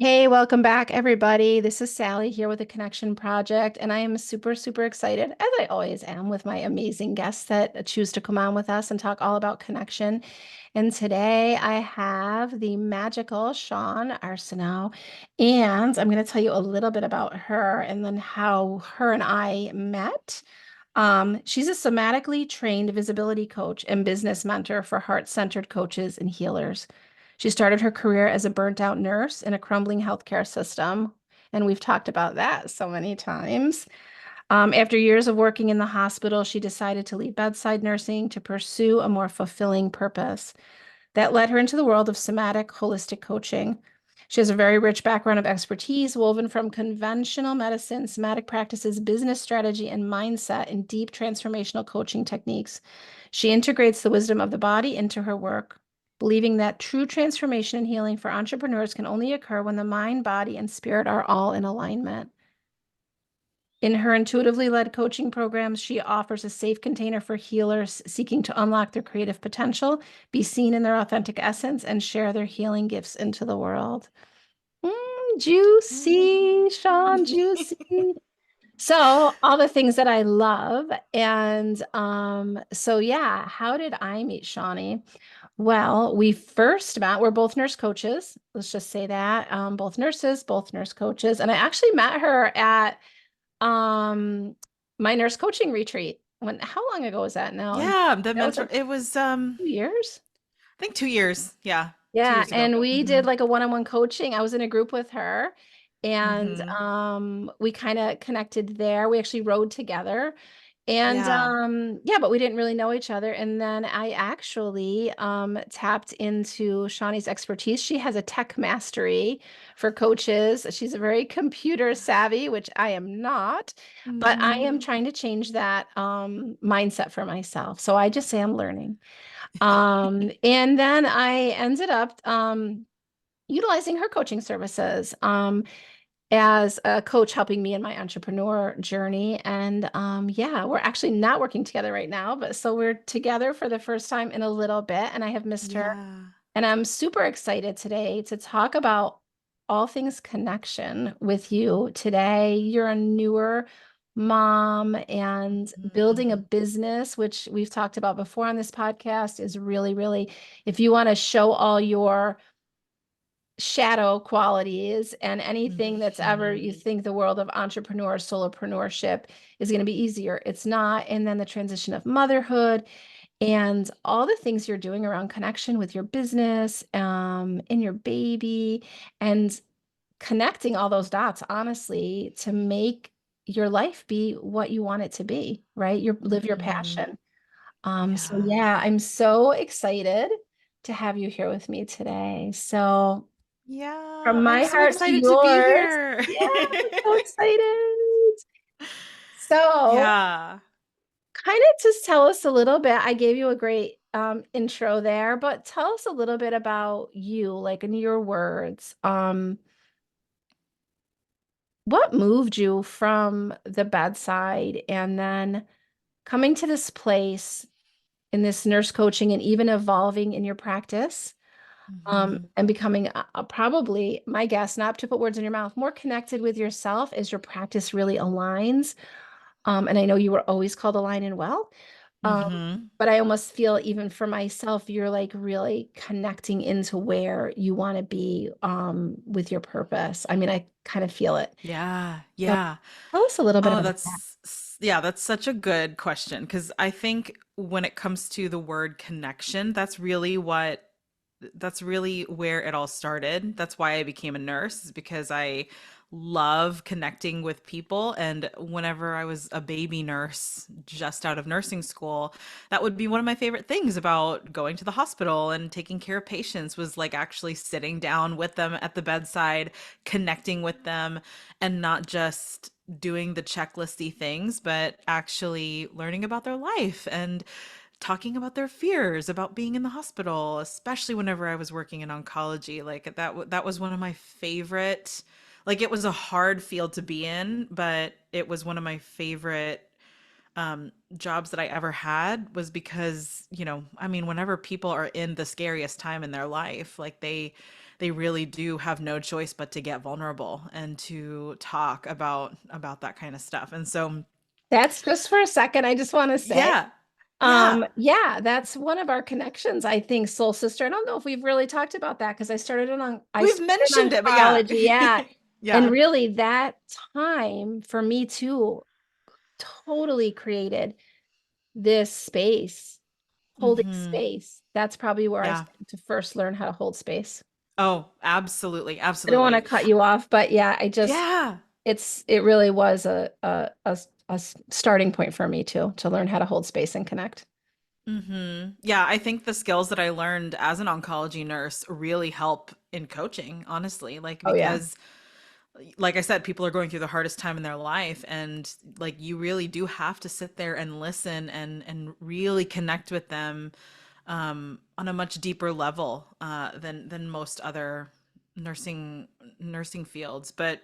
Hey, welcome back, everybody. This is Sally here with the Connection Project, and I am super, super excited, as I always am, with my amazing guests that choose to come on with us and talk all about connection. And today I have the magical Shawne Arceneaux, and I'm going to tell you a little bit about her and then how her and I met. She's a somatically trained visibility coach and business mentor for heart-centered coaches and healers. She started her career as a burnt out nurse in a crumbling healthcare system. And we've talked about that so many times. After years of working in the hospital, she decided to leave bedside nursing to pursue a more fulfilling purpose. That led her into the world of somatic holistic coaching. She has a very rich background of expertise woven from conventional medicine, somatic practices, business strategy, and mindset in deep transformational coaching techniques. She integrates the wisdom of the body into her work, believing that true transformation and healing for entrepreneurs can only occur when the mind, body, and spirit are all in alignment. In her intuitively led coaching programs, she offers a safe container for healers seeking to unlock their creative potential, be seen in their authentic essence, and share their healing gifts into the world. Juicy, Shawne, juicy. So, all the things that I love. And so yeah, how did I meet Shawne? Well, we first met, we're both nurse coaches. Let's just say that. Both nurses, both nurse coaches. And I actually met her at um, my nurse coaching retreat. How long ago was that now? And Yeah, the that was mentor. like It was 2 years. I think 2 years. Yeah, two Yeah, years ago. and we did like a one-on-one coaching. I was in a group with her, and Mm-hmm. we kind of connected there. We actually rode together. And Yeah. yeah, but we didn't really know each other. And then I actually tapped into Shawnee's expertise. She has a tech mastery for coaches. She's a very computer savvy, which I am not, but I Mm-hmm. am trying to change that mindset for myself. So I just say I'm learning. And then I ended up utilizing her coaching services as a coach helping me in my entrepreneur journey. And yeah, we're actually not working together right now, but so we're together for the first time in a little bit, and I have missed her. Yeah. And I'm super excited today to talk about all things connection with you today. You're a newer mom, and building a Mhm. business, which we've talked about before on this podcast, is really, really, if you want to show all your shadow qualities and anything that's ever you Mhm. think the world of entrepreneur solopreneurship is going to be easier, it's not. And then the transition of motherhood and all the things you're doing around connection with your business and your baby, and connecting all those dots honestly to make your life be what you want it to be, right? Live your Mhm. passion. So Yeah. yeah, I'm so excited to have you here with me today. So Yeah. from I'm my so heart to excited to be yours. here. Yeah, I'm so excited. So, Yeah. kind of just tell us a little bit. I gave you a great intro there, but tell us a little bit about you, like in your words. What moved you from the bedside and then coming to this place in this nurse coaching and even evolving in your practice? Mhm. And becoming probably, my guess, not to put words in your mouth, more connected with yourself as your practice really aligns. And I know you were always called Align and Well, um, Mhm. but I almost feel even for myself, you're like really connecting into where you want to be with your purpose. I mean, I kind of feel it. Yeah. So Yeah. tell us a little bit Oh, about that. yeah, that's such a good question because I think when it comes to the word connection, that's really where it all started. That's why I became a nurse, is because I love connecting with people. And whenever I was a baby nurse just out of nursing school, that would be one of my favorite things about going to the hospital and taking care of patients, was like actually sitting down with them at the bedside, connecting with them, and not just doing the checklisty things, but actually learning about their life and talking about their fears about being in the hospital, especially whenever I was working in oncology. Like that was one of my favorite, like it was a hard field to be in, but it was one of my favorite jobs that I ever had was because, I mean, whenever people are in the scariest time in their life, like they really do have no choice but to get vulnerable and to talk about that kind of stuff. And so, That's just for a second. I just want to say, yeah. Yeah. yeah, that's one of our connections, I think, Soul Sister. I don't know if we've really talked about that because I We've started in mentioned it, but yeah. oncology, yeah. And Yeah. really that time for me too totally created this space, holding Hmm. space. That's probably where I Yeah. started to first learn how to hold space. Oh, absolutely. I don't want to Absolutely. cut you off, but yeah, Yeah. it really was a starting point for me too, to learn how to hold space and connect. Yeah, I think the skills that I learned as an oncology nurse really help in coaching, honestly. Like, Oh yeah. because, like I said, people are going through the hardest time in their life, and like you really do have to sit there and listen and really connect with them on a much deeper level than most other nursing nursing fields. But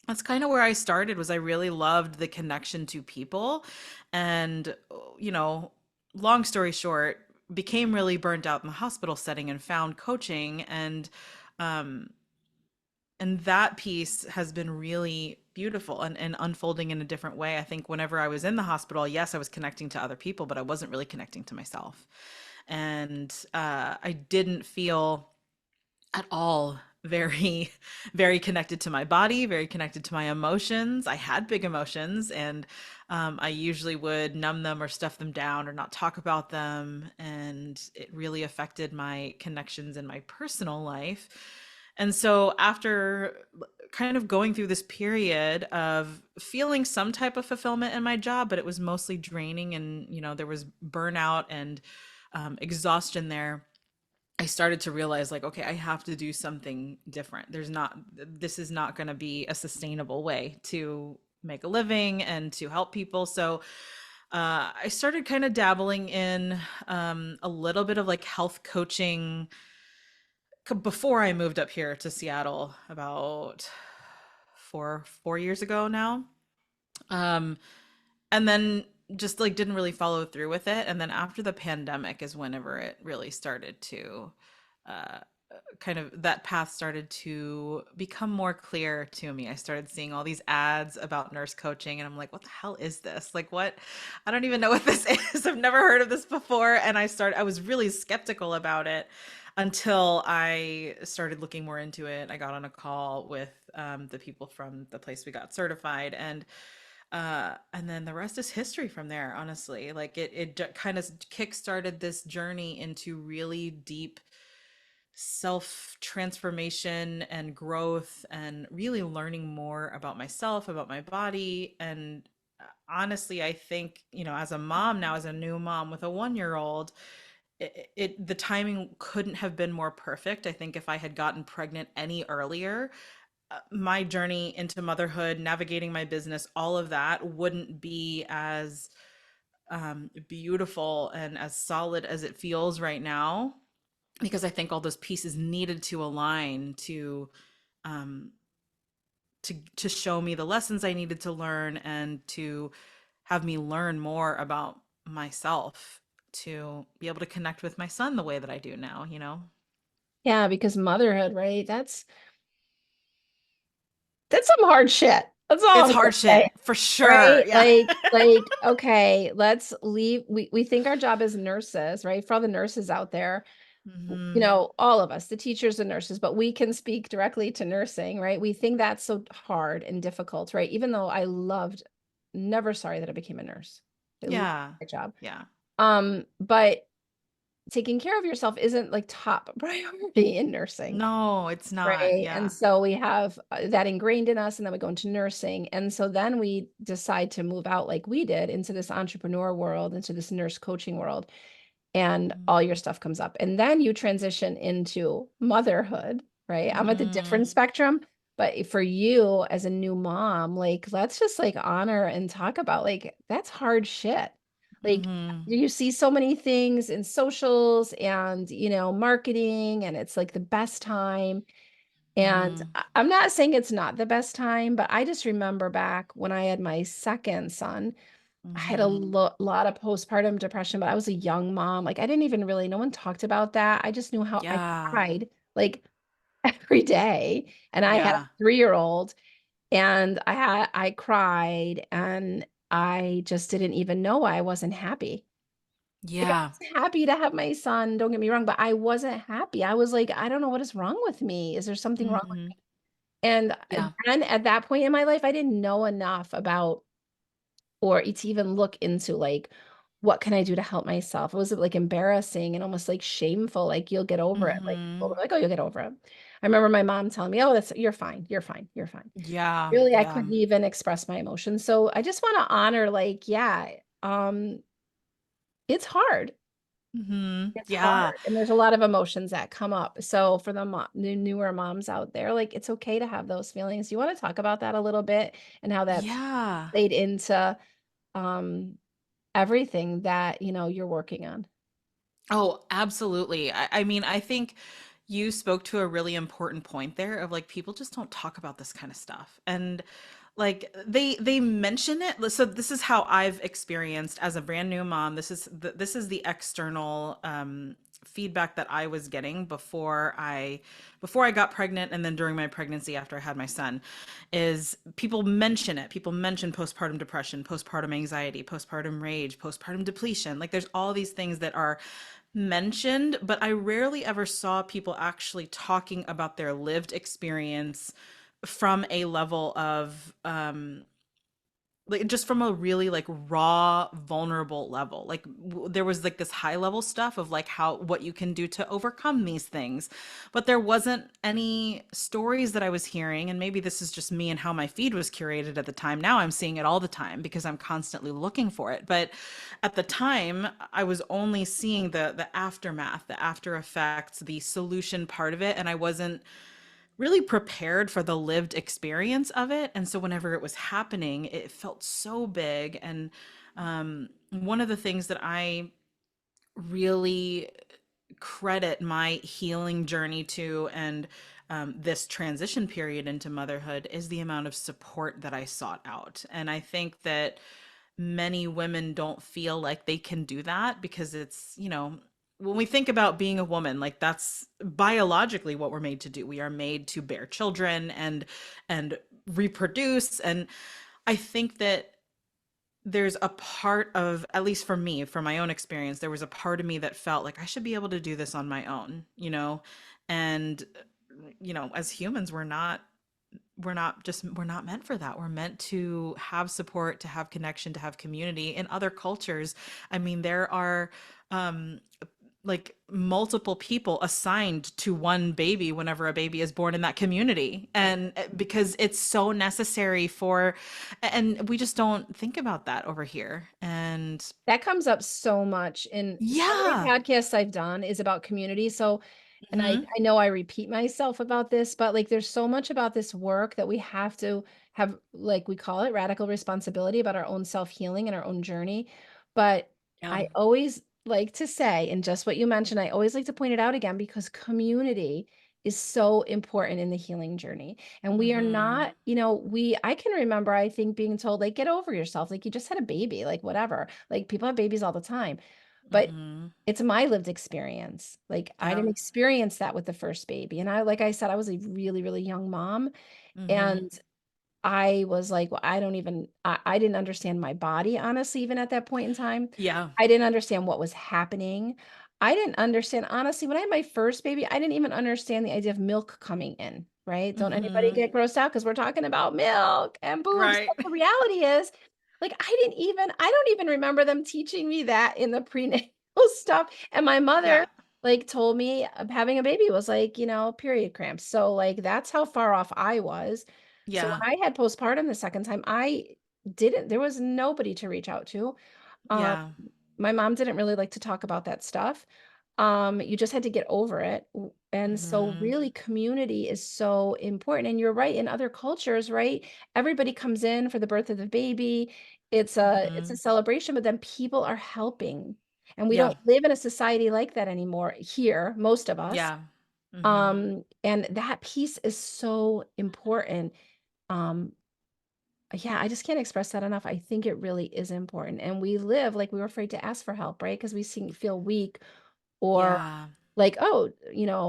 that's kind of where I started. Was I really loved the connection to people, and you know, long story short, became really burnt out in the hospital setting and found coaching, um and that piece has been really beautiful and unfolding in a different way. I think whenever I was in the hospital, yes, I was connecting to other people, but I wasn't really connecting to myself. And I didn't feel at all very very connected to my body, very connected to my emotions. I had big emotions, and I usually would numb them or stuff them down or not talk about them, and it really affected my connections in my personal life. And so after kind of going through this period of feeling some type of fulfillment in my job, but it was mostly draining, and there was burnout and exhaustion there. I started to realize, like, okay, I have to do something different. This is not going to be a sustainable way to make a living and to help people. So I started kind of dabbling in a little bit of like health coaching before I moved up here to Seattle about four years ago now. Um, and then just like didn't really follow through with it. And then after the pandemic is whenever it really started to uh, kind of that path started to become more clear to me. I started seeing all these ads about nurse coaching, and I'm like, what the hell is this? Like, what? I don't even know what this is. I've never heard of this before. And I was really skeptical about it until I started looking more into it. I got on a call with the people from the place we got certified, and then the rest is history from there, honestly. Like it kind of kick-started this journey into really deep self transformation and growth, and really learning more about myself, about my body. And honestly, I think, as a mom now, as a new mom with a 1 year old, the timing couldn't have been more perfect. I think if I had gotten pregnant any earlier, my journey into motherhood, navigating my business, all of that wouldn't be as beautiful and as solid as it feels right now, because I think all those pieces needed to align um, to show me the lessons I needed to learn, and to have me learn more about myself, to be able to connect with my son the way that I do now. Yeah, because motherhood, right? That's some hard shit. That's all It's I'm gonna hard say. shit for sure. Right? Yeah. Okay, let's leave. We think our job as nurses, right? For all the nurses out there, Hmm. all of us, the teachers and nurses, but we can speak directly to nursing, right? We think that's so hard and difficult, right? Even though never sorry that I became a nurse. I love Yeah. my job. Yeah. But taking care of yourself isn't like top priority in nursing. No, it's not. Right. And Yeah. so we have that ingrained in us, and then we go into nursing. And so then we decide to move out like we did into this entrepreneur world, into this nurse coaching world, and all your stuff comes up. And then you transition into motherhood, right? I'm at the different Hmm. spectrum, but for you as a new mom, like let's just like honor and talk about like that's hard shit. Like Hmm. you see so many things in socials and marketing, and it's like the best time. And Hmm. I'm not saying it's not the best time, but I just remember back when I had my second son, I had a Mhm. lot of postpartum depression, but I was a young mom. Like, I didn't even really, no one talked about that. I just knew how I Yeah. cried like every day. And I had a Yeah. 3-year-old and I cried and I just didn't even know why I wasn't happy. Like, I Yeah. was happy to have my son, don't get me wrong, but I wasn't happy. I was like, I don't know what is wrong with me. Is there something wrong with Mhm. me? And Yeah. then at that point in my life, I didn't know enough about or to even look into like what can I do to help myself? It was like embarrassing and almost like shameful, like you'll get over it. Like people were Mhm. like, oh, you'll get over it. I remember my mom telling me, oh, that's you're fine, you're fine, you're fine. Yeah. Really, I Yeah. couldn't even express my emotions. So I just want to honor, like, yeah, it's hard. Mhm. It's Yeah. hard. And there's a lot of emotions that come up. So for the newer moms out there, like it's okay to have those feelings. You want to talk about that a little bit and how that's Yeah. played into um everything that, you're working on. Oh, absolutely. I mean, I think you spoke to a really important point there of like people just don't talk about this kind of stuff. And like they mention it. So this is how I've experienced as a brand new mom. This is the external feedback that I was getting before I got pregnant and then during my pregnancy after I had my son is people mention it. People mention postpartum depression, postpartum anxiety, postpartum rage, postpartum depletion. Like there's all these things that are mentioned, but I rarely ever saw people actually talking about their lived experience from a level of like just from a really like raw vulnerable level. Like there was like this high level stuff of like how what you can do to overcome these things, but there wasn't any stories that I was hearing. And maybe this is just me and how my feed was curated at the time. Now I'm seeing it all the time because I'm constantly looking for it. But at the time I was only seeing the aftermath, the after effects, the solution part of it, and I wasn't really prepared for the lived experience of it. And so whenever it was happening, it felt so big. And one of the things that I really credit my healing journey to and this transition period into motherhood is the amount of support that I sought out. And I think that many women don't feel like they can do that because it's, when we think about being a woman, like that's biologically what we're made to do. We are made to bear children and reproduce. And I think that there's a part of, at least for me, from my own experience, there was a part of me that felt like I should be able to do this on my own, and as humans, we're not meant for that. We're meant to have support, to have connection, to have community. In other cultures, I mean, there are um like multiple people assigned to one baby whenever a baby is born in that community, and because it's so necessary for, and we just don't think about that over here. And That comes up so much in so many yeah. podcasts I've done is about community. So, and Hmm. I know I repeat myself about this, but like there's so much about this work that we have to have, like we call it radical responsibility about our own self-healing and our own journey. But Yeah. I always like to say, and just what you mentioned, I always like to point it out again because community is so important in the healing journey. And we are Hmm. not, I can remember, I think being told, like, get over yourself. Like, you just had a baby, like, whatever. Like, people have babies all the time. But Hmm. it's my lived experience. Like, I Yeah. didn't experience that with the first baby. And like I said, I was a really, really young mom. Hmm. And I was like, well, I didn't understand my body, honestly, even at that point in time. Yeah. I didn't understand what was happening. I didn't understand, honestly, when I had my first baby, I didn't even understand the idea of milk coming in, right? Don't anybody Hmm. get grossed out because we're talking about milk and boobs. Right. But the reality is, like, I don't even remember them teaching me that in the prenatal stuff. And my mother, Yeah. like, told me having a baby was like, period cramps. So, like, that's how far off I was. So Yeah. when I had postpartum the second time, there was nobody to reach out to. Um, Yeah. my mom didn't really like to talk about that stuff. You just had to get over it. And so Hmm. really community is so important. And you're right, in other cultures, right? Everybody comes in for the birth of the baby. It's a Hmm. celebration, but then people are helping. And we Yeah. don't live in a society like that anymore here, most of us. Yeah. Hmm. And that piece is so important. Um, Yeah, I just can't express that enough. I think it really is important. And we live like we were afraid to ask for help, right? Because we feel weak or Yeah. like, oh,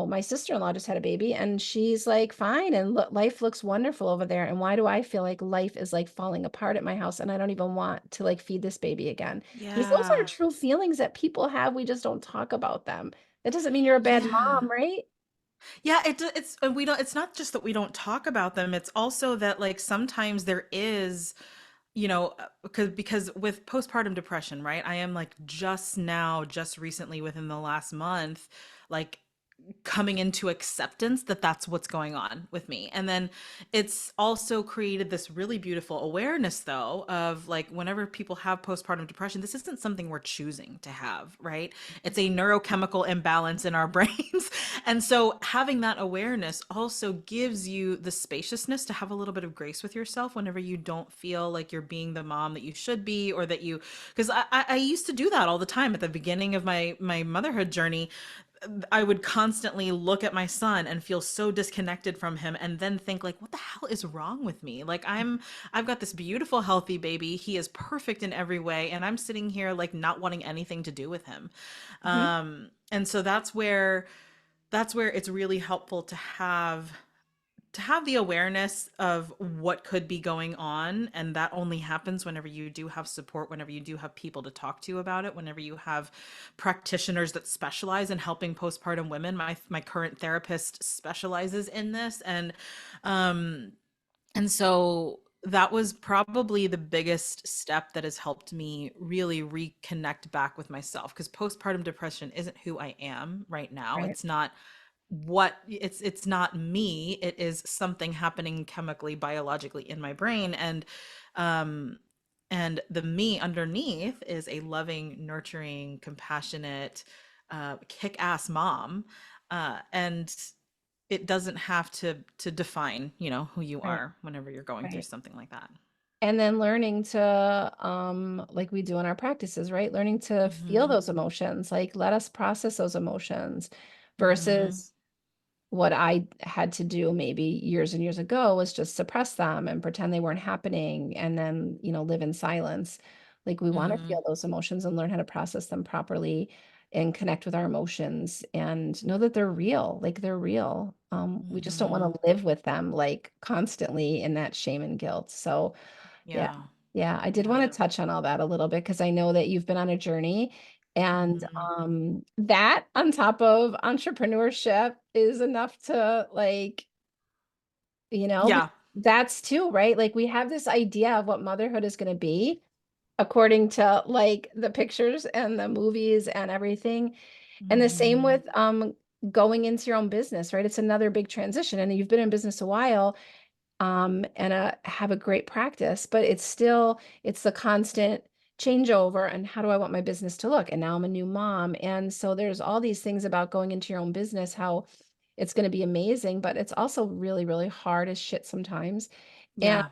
my sister-in-law just had a baby and she's like fine and life looks wonderful over there. And why do I feel like life is like falling apart at my house and I don't even want to like feed this baby again? Because those are Yeah. true feelings that people have. We just don't talk about them. That doesn't mean you're a bad Yeah. mom, right? Yeah, it's and we don't it's not just that we don't talk about them, it's also that like sometimes there is, because with postpartum depression, right? I am like just recently within the last month, like coming into acceptance that that's what's going on with me. And then it's also created this really beautiful awareness though of like whenever people have postpartum depression, this isn't something we're choosing to have, right? It's a neurochemical imbalance in our brains. And so having that awareness also gives you the spaciousness to have a little bit of grace with yourself whenever you don't feel like you're being the mom that you should be, or that you, because I used to do that all the time at the beginning of my motherhood journey. I would constantly look at my son and feel so disconnected from him, and then think like, what the hell is wrong with me? Like I've got this beautiful healthy baby. He is perfect in every way, and I'm sitting here like not wanting anything to do with him. Mhm. And so that's where it's really helpful to have the awareness of what could be going on. And that only happens whenever you do have support, whenever you do have people to talk to about it, whenever you have practitioners that specialize in helping postpartum women. My current therapist specializes in this. And so that was probably the biggest step that has helped me really reconnect back with myself, because postpartum depression isn't who I am right now. Right. It's not me. It is something happening chemically, biologically in my brain. Um and the me underneath is a loving, nurturing, compassionate, kick-ass mom. And it doesn't have to define, who you Right. are whenever you're going through Right. something like that. And then learning to, like we do in our practices, right? Learning to feel Mhm. those emotions, like let us process those emotions Mhm. versus what I had to do maybe years and years ago was just suppress them and pretend they weren't happening and then, live in silence. Like we want to Mhm. feel those emotions and learn how to process them properly and connect with our emotions and know that they're real, like they're real. We just don't want Mhm. to live with them like constantly in that shame and guilt. So, yeah. Yeah. Yeah, I did Yeah. want to touch on all that a little bit because I know that you've been on a journey and Mhm. that on top of entrepreneurship is enough to like, we Yeah. that's too, right? Like we have this idea of what motherhood is going to be according to like the pictures and the movies and everything. And the same Mhm. with going into your own business, right? It's another big transition and you've been in business a while and have a great practice, but it's the constant changeover and how do I want my business to look? And now I'm a new mom. And so there's all these things about going into your own business, how it's going to be amazing, but it's also really, really hard as shit sometimes. And Yeah.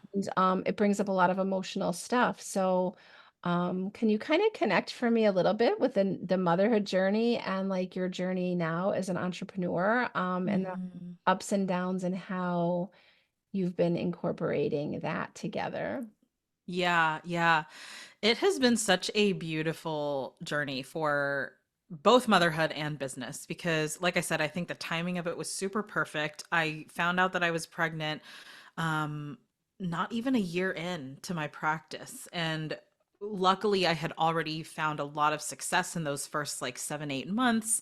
it brings up a lot of emotional stuff. So can you kind of connect for me a little bit with the motherhood journey and like your journey now as an entrepreneur and the Mhm. ups and downs and how you've been incorporating that together. Yeah, yeah. It has been such a beautiful journey for both motherhood and business because, like I said, I think the timing of it was super perfect. I found out that I was pregnant um, not even a year in to my practice. And luckily, I had already found a lot of success in those first like 7, 8 months.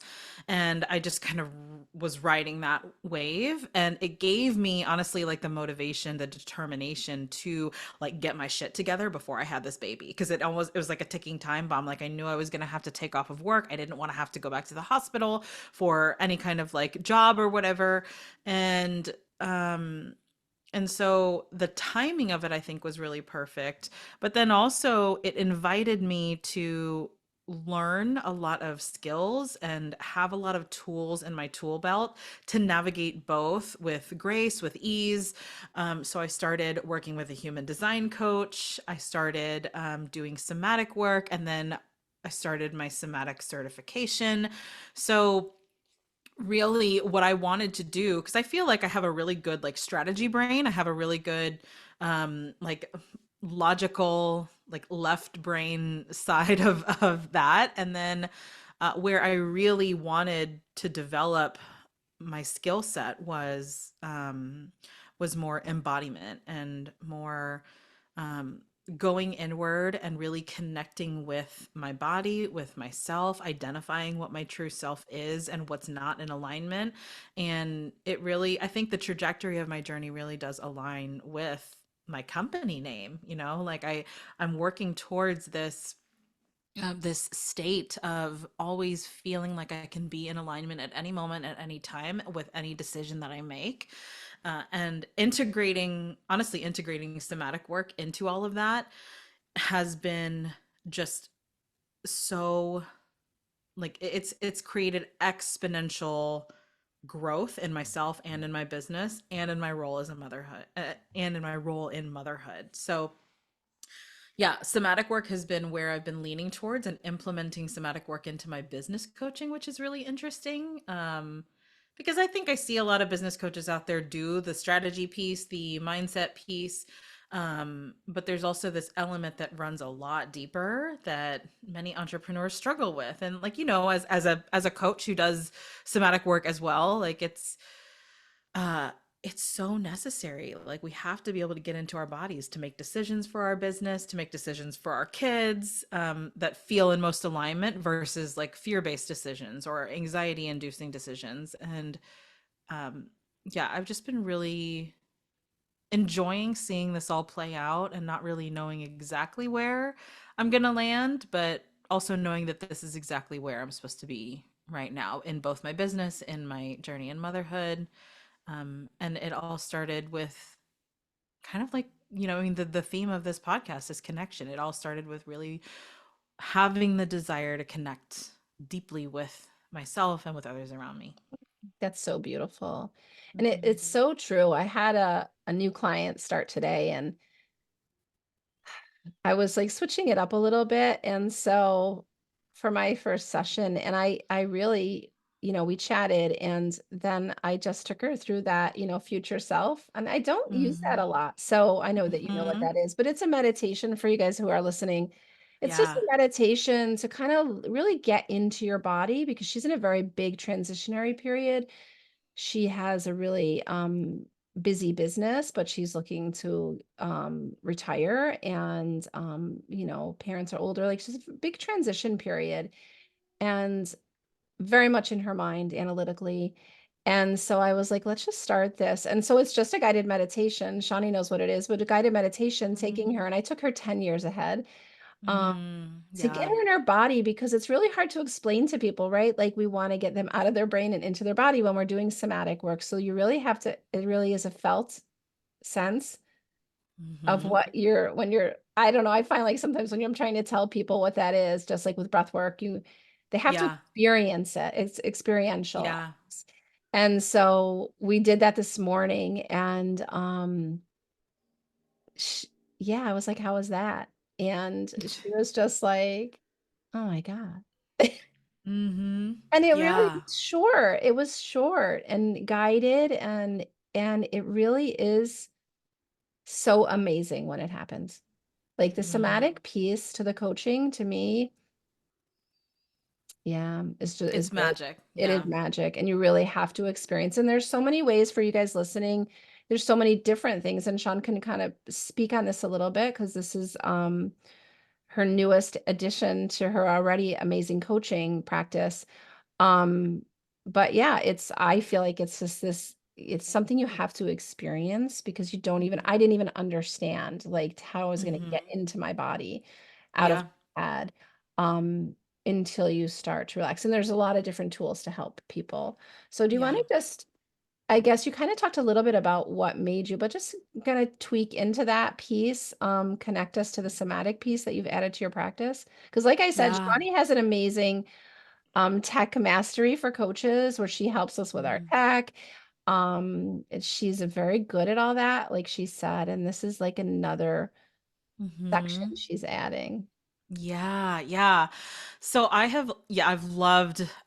And I just kind of was riding that wave. And it gave me, honestly, like the motivation, the determination to like get my shit together before I had this baby. Because it was like a ticking time bomb. Like I knew I was going to have to take off of work. I didn't want to have to go back to the hospital for any kind of like job or whatever. And, um, and so the timing of it, I think, was really perfect. But then also, it invited me to learn a lot of skills and have a lot of tools in my tool belt to navigate both with grace, with ease. So I started working with a human design coach. I started doing somatic work, and then I started my somatic certification. So really what I wanted to do, because I feel like I have a really good like strategy brain. I have a really good like logical, like left brain side of that. And then where I really wanted to develop my skill set was more embodiment and more um, going inward and really connecting with my body, with myself, identifying what my true self is and what's not in alignment. And it really, I think the trajectory of my journey really does align with my company name, like I'm working towards this state of always feeling like I can be in alignment at any moment, at any time, with any decision that I make. And honestly, integrating somatic work into all of that has been just so like it's created exponential growth in myself and in my business and in my role as a motherhood and in my role in motherhood. So yeah, somatic work has been where I've been leaning towards and implementing somatic work into my business coaching, which is really interesting. Because I think I see a lot of business coaches out there do the strategy piece, the mindset piece. But there's also this element that runs a lot deeper that many entrepreneurs struggle with. And like, as a coach who does somatic work as well, like uh it's so necessary. Like we have to be able to get into our bodies to make decisions for our business, to make decisions for our kids, that feel in most alignment versus like fear-based decisions or anxiety-inducing decisions. And um yeah, I've just been really enjoying seeing this all play out and not really knowing exactly where I'm going to land, but also knowing that this is exactly where I'm supposed to be right now in both my business and my journey in motherhood. And it all started with kind of like, I mean, the theme of this podcast is connection. It all started with really having the desire to connect deeply with myself and with others around me. That's so beautiful. And it's Mhm. so true. I had a new client start today, and I was like switching it up a little bit. And so for my first session, and I really, we chatted, and then I just took her through that, future self. And I don't use that Mhm. a lot. So I know that you know what Mhm. that is, but it's a meditation for you guys who are listening. It's just Yeah. a meditation to kind of really get into your body because she's in a very big transitionary period. She has a really busy business, but she's looking to retire, and parents are older. Like, she's a big transition period, and very much in her mind analytically. And so I was like, let's just start this. And so it's just a guided meditation. Shawne knows what it is, but a guided meditation taking Mhm. her, and I took her 10 years ahead. Um, to get Yeah. her in her body, because it's really hard to explain to people, right? Like, we want to get them out of their brain and into their body when we're doing somatic work. So you really have to, it really is a felt sense of Mhm. what you're, when you're, I don't know, I find like sometimes when I'm trying to tell people what that is, just like with breath work, they have to Yeah. experience it. It's experiential. Yeah. And so we did that this morning, and sh yeah, I was like, "How was that?" And she was just like, "Oh my God." Mhm. And it really Yeah. was short. It was short and guided, and it really is so amazing when it happens. Like, the Mhm. somatic piece to the coaching, to me, yeah, is It's very, magic. it is Yeah. magic, and you really have to experience. And there's so many ways for you guys listening. There's so many different things, and Shawne can kind of speak on this a little bit because this is her newest addition to her already amazing coaching practice. Um, but yeah, I feel like it's just this, it's something you have to experience because you don't even, I didn't even understand like how I was going to get Mhm. into my body out of Yeah. my head, um, until you start to relax. And there's a lot of different tools to help people. So do you want Yeah. to just, I guess you kind of talked a little bit about what made you, but just kind of tweak into that piece, connect us to the somatic piece that you've added to your practice. Because like I said, Yeah. Shawne has an amazing tech mastery for coaches where she helps us with our Mhm. tech. And she's very good at all that, like she said, and this is like another section Mhm. she's adding. Yeah, yeah. So I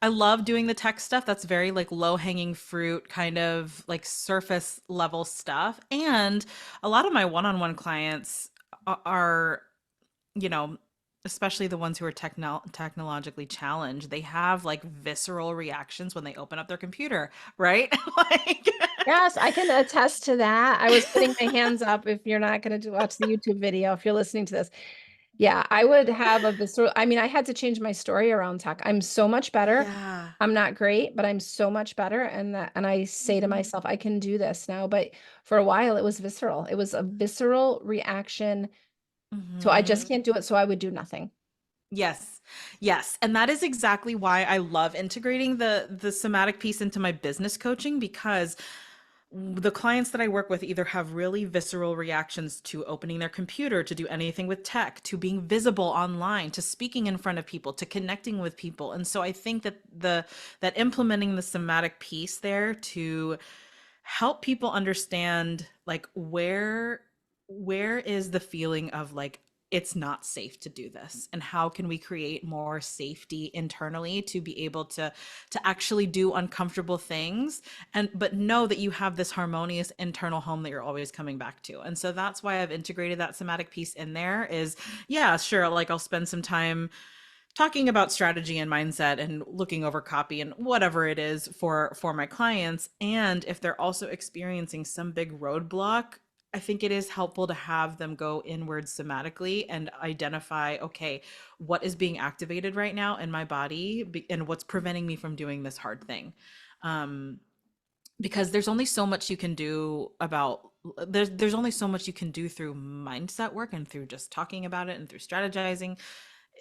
love doing the tech stuff. That's very like low-hanging fruit, kind of like surface level stuff. And a lot of my one-on-one clients are, you know, especially the ones who are technologically challenged, they have like visceral reactions when they open up their computer, right? Like, Yes, I can attest to that. I was putting my hands up if you're not going to watch the YouTube video, if you're listening to this. Yeah, I would have a visceral, I mean, I had to change my story around tech. I'm so much better. yeah. I'm not great, but I'm so much better. And I say to Mhm. myself, I can do this now. But for a while, it was visceral. It was a visceral reaction. So I just Mhm. can't do it. So I would do nothing. Yes. Yes. And that is exactly why I love integrating the somatic piece into my business coaching, because the clients that I work with either have really visceral reactions to opening their computer, to do anything with tech, to being visible online, to speaking in front of people, to connecting with people. And so I think that that implementing the somatic piece there to help people understand like where is the feeling of like it's not safe to do this, and how can we create more safety internally to be able to actually do uncomfortable things, and but know that you have this harmonious internal home that you're always coming back to. And so that's why I've integrated that somatic piece in there. Is yeah, sure, like I'll spend some time talking about strategy and mindset and looking over copy and whatever it is for my clients. And if they're also experiencing some big roadblock, I think it is helpful to have them go inward somatically and identify, okay, what is being activated right now in my body and what's preventing me from doing this hard thing. um, because there's only so much you can do about there's only so much you can do through mindset work and through just talking about it and through strategizing.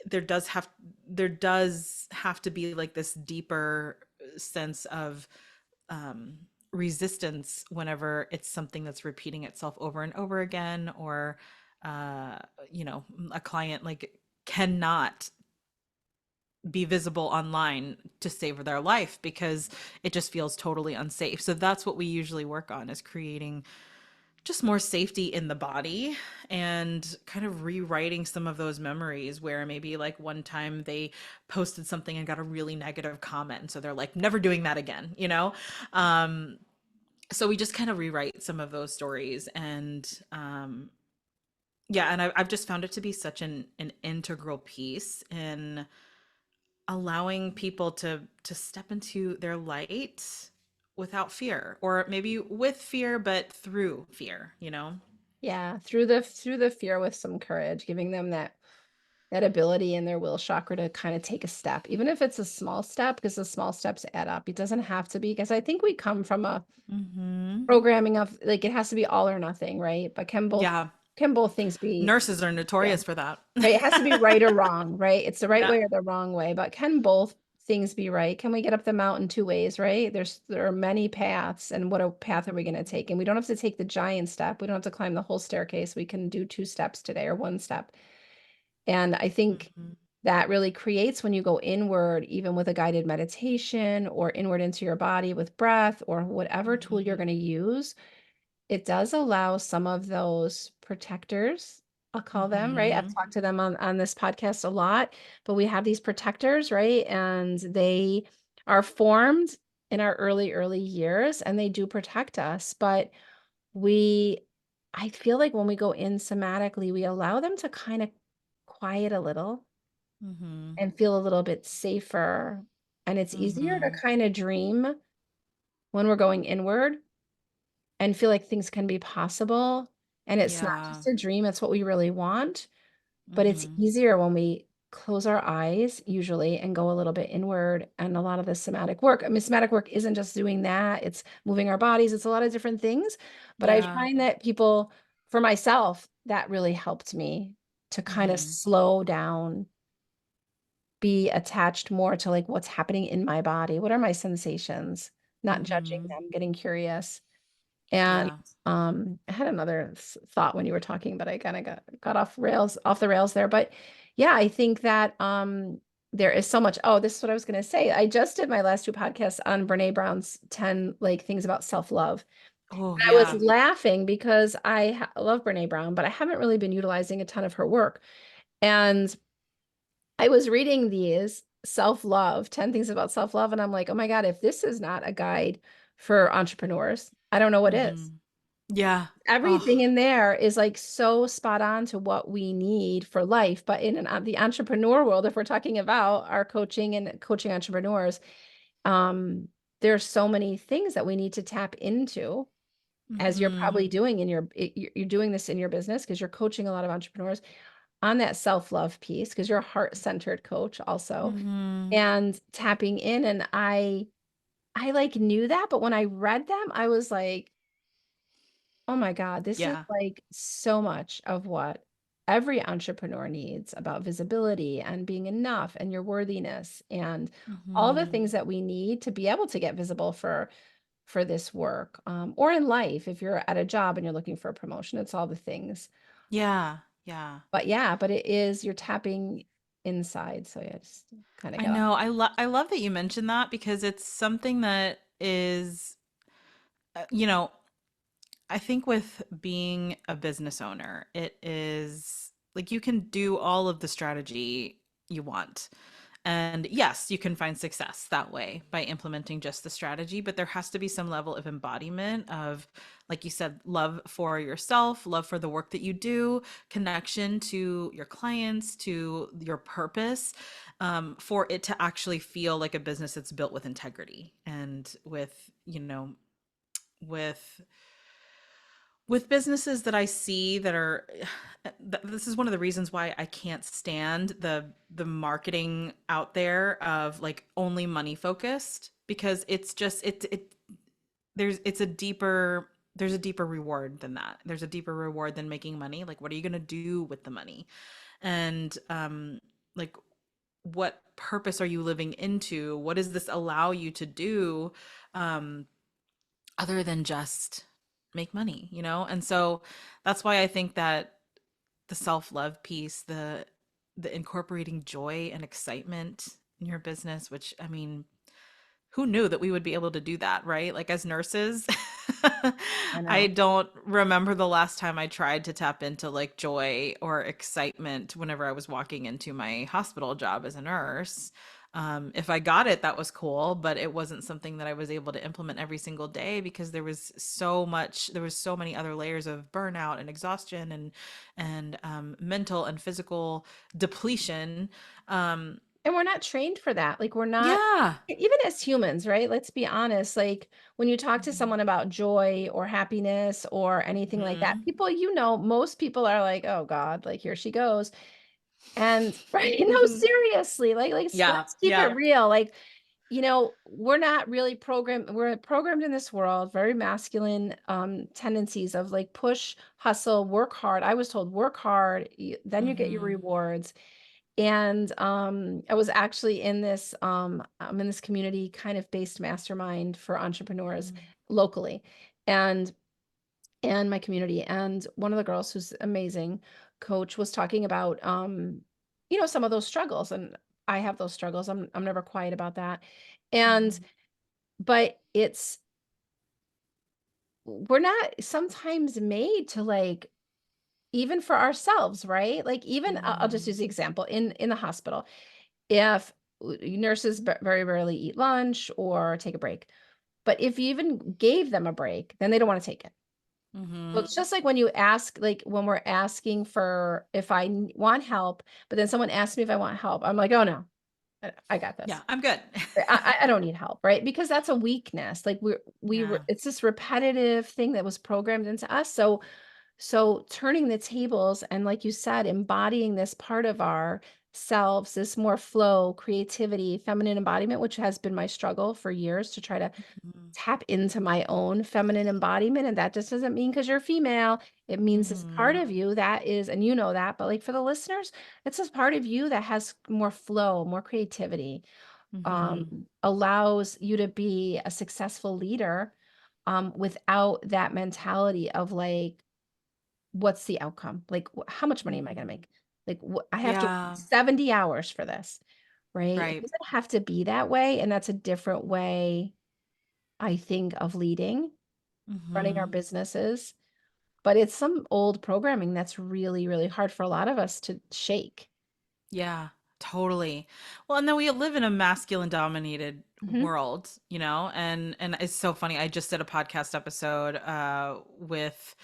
there does have there does have to be like this deeper sense of um, resistance whenever it's something that's repeating itself over and over again, or uh, you know, a client like cannot be visible online to save their life because it just feels totally unsafe. So that's what we usually work on, is creating just more safety in the body and kind of rewriting some of those memories where maybe like one time they posted something and got a really negative comment. And so they're like, never doing that again, you know? Um, so we just kind of rewrite some of those stories. And yeah, and I've just found it to be such an integral piece in allowing people to step into their light without fear, or maybe with fear but through fear, you know. Yeah, through the fear with some courage, giving them that ability in their will chakra to kind of take a step, even if it's a small step, because the small steps add up. It doesn't have to be, because I think we come from a Mm-hmm. programming of like it has to be all or nothing, right? But Yeah, can both things be, nurses are yeah, notorious for that. right? It has to be right or wrong, right? It's the right Yeah. way or the wrong way, but can both things be right? Can we get up the mountain two ways, right? There are many paths, and what a path are we going to take? And we don't have to take the giant step. We don't have to climb the whole staircase. We can do two steps today or one step. And I think Mm-hmm. that really creates, when you go inward, even with a guided meditation or inward into your body with breath or whatever tool you're Mm-hmm. going to use, it does allow some of those protectors, I'll call them, right? I've Mm-hmm. talked to them on this podcast a lot, but we have these protectors, right? And they are formed in our early years and they do protect us. But we, I feel like when we go in somatically, we allow them to kind of quiet a little Mm-hmm. and feel a little bit safer. And it's easier to Mm-hmm. kind of dream when we're going inward and feel like things can be possible. And it's not Yeah. just a dream, it's what we really want. But it's Mm-hmm. easier when we close our eyes usually and go a little bit inward. And a lot of the somatic work, I mean, somatic work isn't just doing that, it's moving our bodies, it's a lot of different things. But I Yeah. find that people, for myself, that really helped me to kind of Mm-hmm. slow down, be attached more to like what's happening in my body. What are my sensations? Not judging Mm-hmm. them, getting curious. And Yeah. I had another thought when you were talking, but I kind of got off the rails there. But yeah, I think that there is so much. Oh, this is what I was going to say. I just did my last two podcasts on Brene Brown's 10 like things about self-love. Oh I was yeah. laughing because love Brene Brown, but I haven't really been utilizing a ton of her work. And I was reading these self-love, 10 things about self-love, and I'm like, oh my God, if this is not a guide for entrepreneurs, I don't know what Mm-hmm. is. Yeah. Everything Oh. in there is like so spot on to what we need for life. But in the entrepreneur world, if we're talking about our coaching and coaching entrepreneurs, um, there's so many things that we need to tap into, as you're Mm-hmm. probably doing in you're doing this in your business because you're coaching a lot of entrepreneurs on that self-love piece because you're a heart-centered coach also, Mm-hmm. and tapping in. And I like knew that, but when I read them, I was like, oh my God, this is Yeah. like so much of what every entrepreneur needs about visibility and being enough and your worthiness and all the Mm-hmm. things that we need to be able to get visible for this work, or in life. If you're at a job and you're looking for a promotion, it's all the things. Yeah. Yeah. But yeah, but it is, you're tapping inside. So yeah, just kind of I got know. I love that you mentioned that because it's something that is, you know, I think with being a business owner, it is like you can do all of the strategy you want. And yes, you can find success that way by implementing just the strategy, but there has to be some level of embodiment of, like you said, love for yourself, love for the work that you do, connection to your clients, to your purpose, for it to actually feel like a business that's built with integrity and with, with businesses that I see that are this is one of the reasons why I can't stand the marketing out there of like only money focused, because it's just it there's a deeper reward than that. There's a deeper reward than making money. Like what are you going to do with the money? And like what purpose are you living into? What does this allow you to do? Um other than just make money, you know? And so that's why I think that the self-love piece, the incorporating joy and excitement in your business, which I mean, who knew that we would be able to do that, right? Like as nurses, I I know. don't remember the last time I tried to tap into like joy or excitement whenever I was walking into my hospital job as a nurse. If I got it, that was cool, but it wasn't something that I was able to implement every single day because there was so many other layers of burnout and exhaustion and mental and physical depletion. Um, And we're not trained for that. Like we're not, yeah. even as humans, right? Let's be honest. Like when you talk to Mhm. someone about joy or happiness or anything like that, Mhm. people, most people are like, oh God, like here she goes. And right, no, Mhm. seriously, like Yeah, let's keep it yeah. real. Like, we're not really programmed, we're programmed in this world, very masculine tendencies of like push, hustle, work hard. I was told work hard, then you get your Mhm. rewards. And I was actually in this I'm in this community kind of based mastermind for entrepreneurs Mhm. locally. And my community, and one of the girls who's amazing coach was talking about some of those struggles, and I have those struggles. I'm never quiet about that. And Mhm. but it's we're not sometimes made to, like, even for ourselves, right? Like even I'll just use Mhm. the example in the hospital. If nurses very rarely eat lunch or take a break, but if you even gave them a break, then they don't want to take it. So Mhm. it's just like when you ask, like when we're asking for if I want help, but then someone asks me if I want help, I'm like, oh no, I got Yeah, this. I'm good. I don't need help, right? Because that's a weakness. Like Yeah. it's this repetitive thing that was programmed into us. So turning the tables and, like you said, embodying this part of ourselves, this more flow, creativity, feminine embodiment, which has been my struggle for years to try to Mhm. tap into my own feminine embodiment. And that just doesn't mean because you're female, it means this part Mhm. of you that is, and you know that, but like for the listeners, it's this part of you that has more flow, more creativity, Mhm. allows you to be a successful leader, without that mentality of like, what's the outcome? Like, how much money am I going to Mhm. make? Like, I have to work Yeah. 70 hours for this, right? It Right. doesn't have to be that way. And that's a different way, I think, of leading, running our Mhm. businesses. But it's some old programming that's really, really hard for a lot of us to shake. Yeah, totally. Well, and then we live in a masculine dominated Mhm. world, you know? And it's so funny. I just did a podcast episode with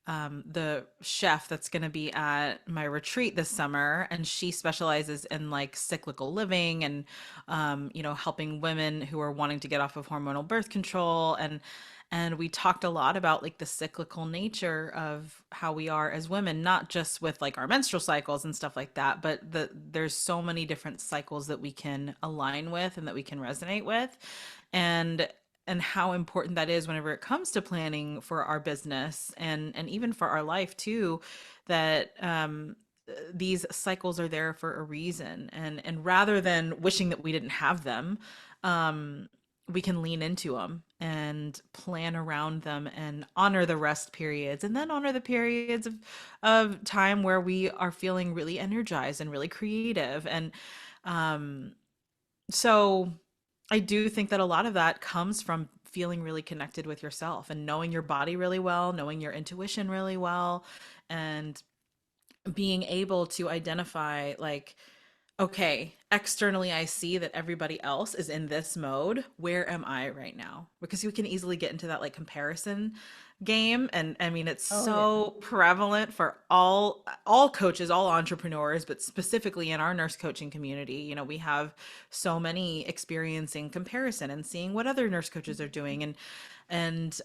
the chef that's going to be at my retreat this summer, and she specializes in like cyclical living and you know, helping women who are wanting to get off of hormonal birth control. And we talked a lot about like the cyclical nature of how we are as women, not just with like our menstrual cycles and stuff like that, but there's so many different cycles that we can align with and that we can resonate with. And how important that is whenever it comes to planning for our business and even for our life too, that these cycles are there for a reason. And rather than wishing that we didn't have them, um we can lean into them and plan around them and honor the rest periods, and then honor the periods of time where we are feeling really energized and really creative. And um so I do think that a lot of that comes from feeling really connected with yourself and knowing your body really well, knowing your intuition really well, and being able to identify like, okay, externally I see that everybody else is in this mode. Where am I right now? Because you can easily get into that like comparison game. And I mean, it's Oh, yeah. so prevalent for all coaches, all entrepreneurs, but specifically in our nurse coaching community. You know, we have so many experiencing comparison and seeing what other nurse coaches are doing. And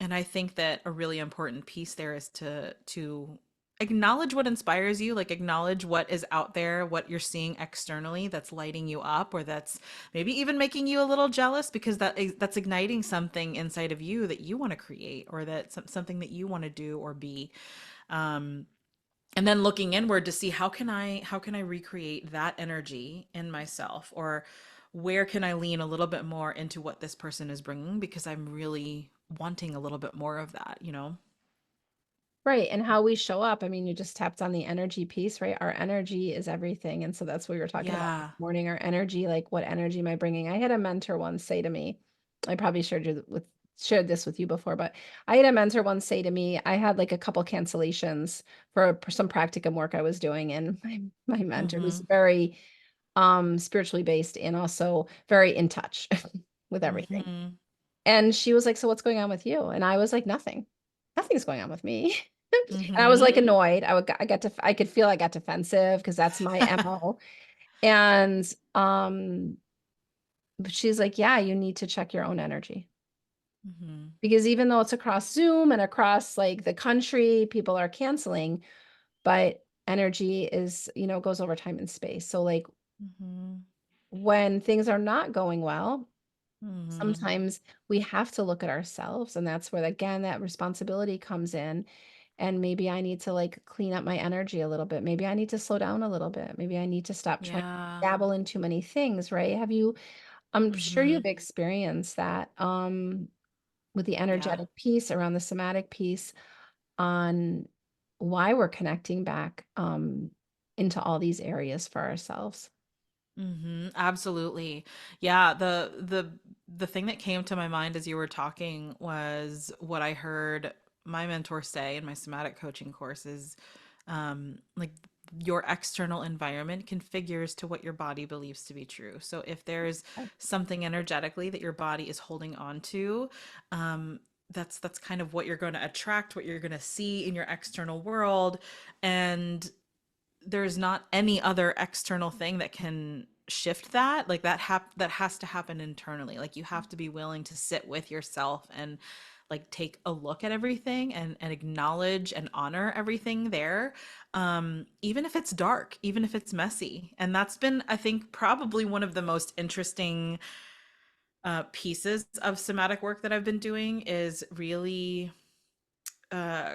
and I think that a really important piece there is to acknowledge what inspires you, like acknowledge what is out there, what you're seeing externally that's lighting you up, or that's maybe even making you a little jealous, because that's igniting something inside of you that you want to create, or something that you want to do or be. um and then looking inward to see how can I recreate that energy in myself, or where can I lean a little bit more into what this person is bringing, because I'm really wanting a little bit more of that, you know? Right. And how we show up. I mean, you just tapped on the energy piece, right? Our energy is everything. And so that's what we were talking about this Yeah. morning, our energy, like what energy am I bringing? I had a mentor once say to me, I probably shared this with you before, but I had a mentor once say to me, I had like a couple cancellations for some practicum work I was doing. And my mentor, who's Mm-hmm. very spiritually based and also very in touch with everything. Mm-hmm. And she was like, "So what's going on with you?" And I was like, "Nothing. Nothing's going on with me." And I was like Mm-hmm. annoyed. I could feel I got defensive because that's my MO. And but she's like, "Yeah, you need to check your own energy." Mm-hmm. Because even though it's across Zoom and across like the country, people are canceling, but energy is, goes over time and space. So like Mm-hmm. when things are not going well, Mm-hmm. sometimes we have to look at ourselves, and that's where again that responsibility comes in. And maybe I need to like clean up my energy a little bit. Maybe I need to slow down a little bit. Maybe I need to stop trying to Yeah. dabble in too many things, right? I'm sure Mm-hmm. you've experienced that with the Yeah. energetic piece around the somatic piece on why we're connecting back into all these areas for ourselves. Mm-hmm. Absolutely. Yeah, the thing that came to my mind as you were talking was what I heard my mentor say in my somatic coaching courses. Like, your external environment configures to what your body believes to be true. So if there's something energetically that your body is holding on to, that's kind of what you're going to attract, what you're going to see in your external world. And there's not any other external thing that can shift that. Like that has to happen internally. Like, you have to be willing to sit with yourself and like take a look at everything and acknowledge and honor everything there, even if it's dark, even if it's messy. And that's been, I think, probably one of the most interesting pieces of somatic work that I've been doing, is really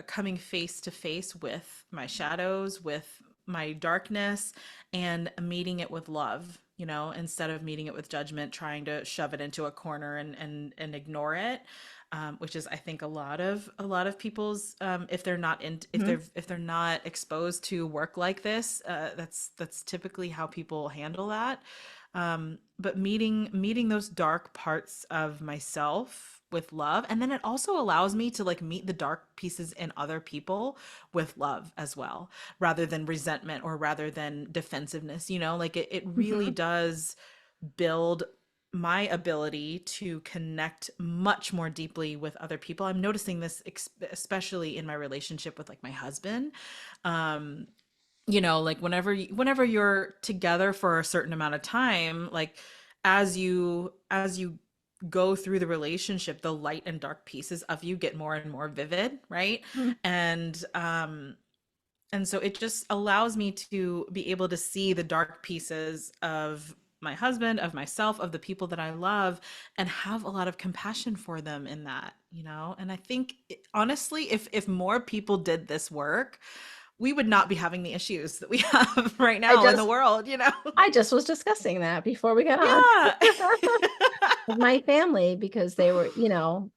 coming face to face with my shadows, with my darkness, and meeting it with love, you know, instead of meeting it with judgment, trying to shove it into a corner and ignore it. Which is, I think, a lot of people's, if they're not in Mhm. if they're not exposed to work like this, that's typically how people handle that. But meeting those dark parts of myself with love, and then it also allows me to like meet the dark pieces in other people with love as well, rather than resentment or rather than defensiveness, you know, like it really Mhm. does build my ability to connect much more deeply with other people. I'm noticing this especially in my relationship with like my husband. Um, like whenever you're together for a certain amount of time, like as you go through the relationship, the light and dark pieces of you get more and more vivid, right? Mm. And so it just allows me to be able to see the dark pieces of my husband, of myself, of the people that I love, and have a lot of compassion for them in that. And I think honestly, if more people did this work, we would not be having the issues that we have right I now in the just world. I just was discussing that before we got on Yeah. with my family because they were,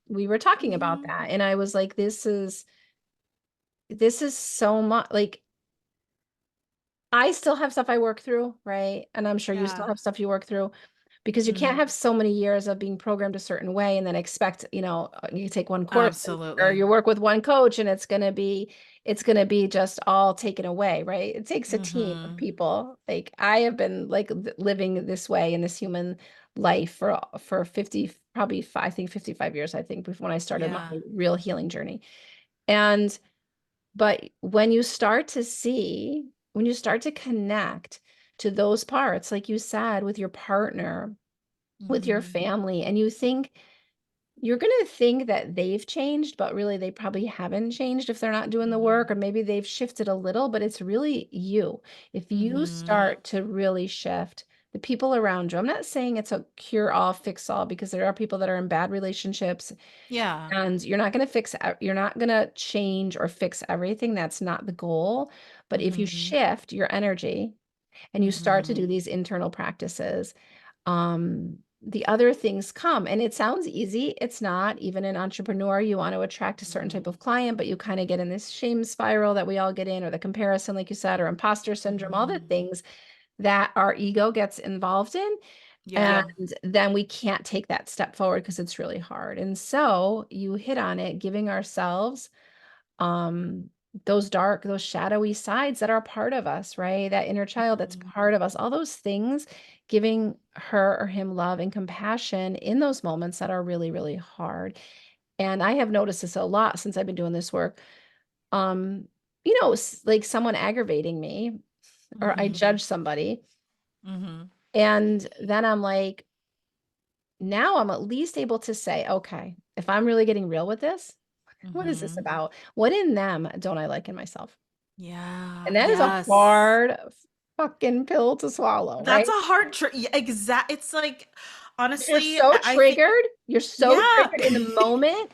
we were talking about Hmm. that. And I was like, this is so much like I still have stuff I work through, right? And I'm sure you still Yeah. have stuff you work through because you can't Hmm. have so many years of being programmed a certain way and then expect, you take one course or Absolutely. you work with one coach and it's going to be just all taken away, right? It takes a team of Hmm. people. Like I have been like living this way in this human life for 50 probably I think 55 years I think before when I started my Yeah. real healing journey. And but when you start to connect to those parts, like you said, with your partner, with your Hmm. family, and you're going to think that they've changed, but really they probably haven't changed if they're not doing the work, or Hmm. maybe they've shifted a little, but it's really you. If you Hmm. start to really shift the people around you, I'm not saying it's a cure all, fix all, because there are people that are in bad relationships Yeah. and you're not going to change or fix everything. That's not the goal. But if you Hmm. shift your energy and you start to Hmm. do these internal practices, the other things come. And it sounds easy. It's not. Even an entrepreneur, you want to attract a certain type of client, but you kind of get in this shame spiral that we all get in, or the comparison, like you said, or imposter syndrome, all the Hmm. things that our ego gets involved in. Yeah. And then we can't take that step forward because it's really hard. And so you hit on it, giving ourselves um those dark, those shadowy sides that are part of us, right? That inner child that's Hmm. part of us, all those things, giving her or him love and compassion in those moments that are really, really hard. And I have noticed this a lot since I've been doing this work. Um, like someone aggravating me or I Hmm. judge somebody. Hmm. And then I'm like, now I'm at least able to say, okay, if I'm really getting real with this, what is this Hmm. about? What in them don't I like in myself? Yeah. And that is a Yes. hard fucking pill to swallow, That's right? a hard exact. It's like, You're honestly, so I think, triggered. You're so yeah. triggered in the moment,